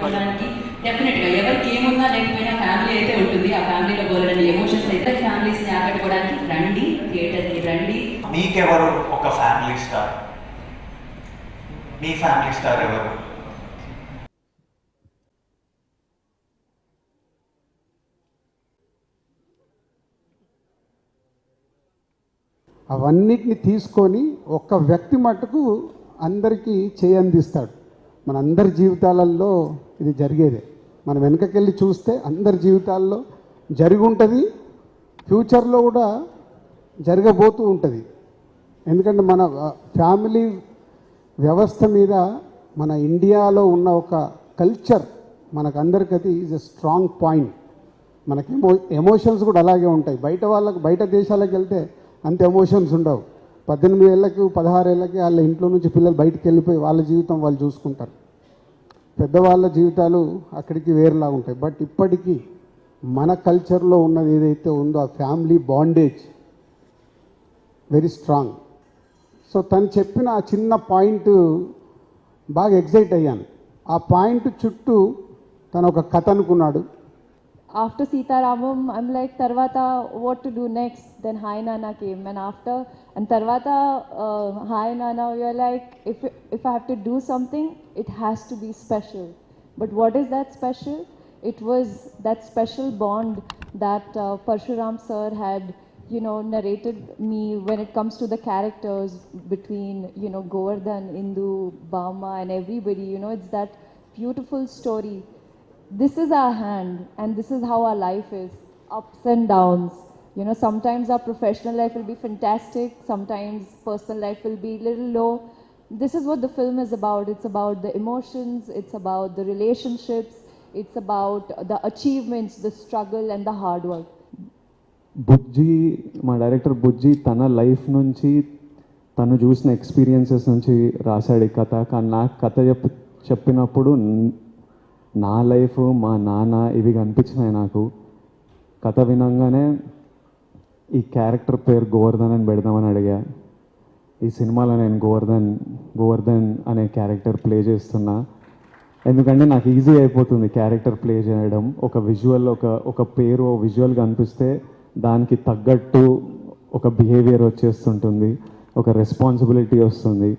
చెప్పుకోవడానికి డెఫినెట్గా ఎవరికి ఏమున్నా లేకపోయినా ఫ్యామిలీ అయితే ఉంటుంది. ఆ ఫ్యామిలీలో బోలెడని ఎమోషన్స్ అయితే ఫ్యామిలీస్ని ఆకట్టుకోవడానికి రండి, థియేటర్కి రండి. మీకెవరు ఒక ఫ్యామిలీ స్టార్? మీ ఫ్యామిలీ స్టార్ ఎవరు? అవన్నిటిని తీసుకొని ఒక్క వ్యక్తి మట్టుకు అందరికీ చేయందిస్తాడు. మన అందరి జీవితాలలో ఇది జరిగేదే. మనం వెనకకెళ్ళి చూస్తే అందరి జీవితాల్లో జరిగి ఉంటుంది, ఫ్యూచర్లో కూడా జరగబోతూ ఉంటుంది. ఎందుకంటే మన ఫ్యామిలీ వ్యవస్థ మీద మన ఇండియాలో ఉన్న ఒక కల్చర్ మనకందరికీ అది ఈజ్ ఎ స్ట్రాంగ్ పాయింట్. మనకి ఎమోషన్స్ కూడా అలాగే ఉంటాయి. బయట దేశాలకు వెళ్తే అంత ఎమోషన్స్ ఉండవు. 18 ఏళ్ళకి 16 ఏళ్ళకి వాళ్ళ ఇంట్లో నుంచి పిల్లలు బయటికి వెళ్ళిపోయి వాళ్ళ జీవితం వాళ్ళు చూసుకుంటారు. పెద్దవాళ్ళ జీవితాలు అక్కడికి వేరేలా ఉంటాయి. బట్ ఇప్పటికీ మన కల్చర్లో ఉన్నది ఏదైతే ఉందో ఆ family bondage very strong. So తను చెప్పిన ఆ చిన్న పాయింట్ బాగా ఎగ్జైట్ అయ్యాను. ఆ పాయింట్ చుట్టూ తను ఒక కథ అనుకున్నాడు. After Sitaramam, I'm like, Tarvata, what to do next? Then Hi Nana came, and Tarvata, Hi Nana, you're like, if I have to do something, it has to be special. But what is that special? It was that special bond that Parshuram sir had, narrated me when it comes to the characters between, Govardhan, Indu, Bama, and everybody. It's that beautiful story. This is our hand, and this is how our life is, ups and downs. Sometimes our professional life will be fantastic, sometimes personal life will be a little low. This is what the film is about. It's about the emotions, it's about the relationships, it's about the achievements, the struggle and the hard work. బుజ్జి, మా director బుజ్జి తన life నుంచి తను చూసిన experiences నుంచి రాశాడు ఈ కథ. కానీ నాకు కథ చెప్పినప్పుడు నా లైఫ్, మా నాన్న ఇవి కనిపించినాయి నాకు. కథ వినంగానే ఈ క్యారెక్టర్ పేరు గోవర్ధన్ అని పెడదామని అడిగా. ఈ సినిమాలో నేను గోవర్ధన్ అనే క్యారెక్టర్ ప్లే చేస్తున్నా. ఎందుకంటే నాకు ఈజీ అయిపోతుంది క్యారెక్టర్ ప్లే చేయడం. ఒక విజువల్, ఒక పేరు విజువల్ కనిపిస్తే దానికి తగ్గట్టు ఒక బిహేవియర్ వచ్చేస్తుంటుంది, ఒక రెస్పాన్సిబిలిటీ వస్తుంది.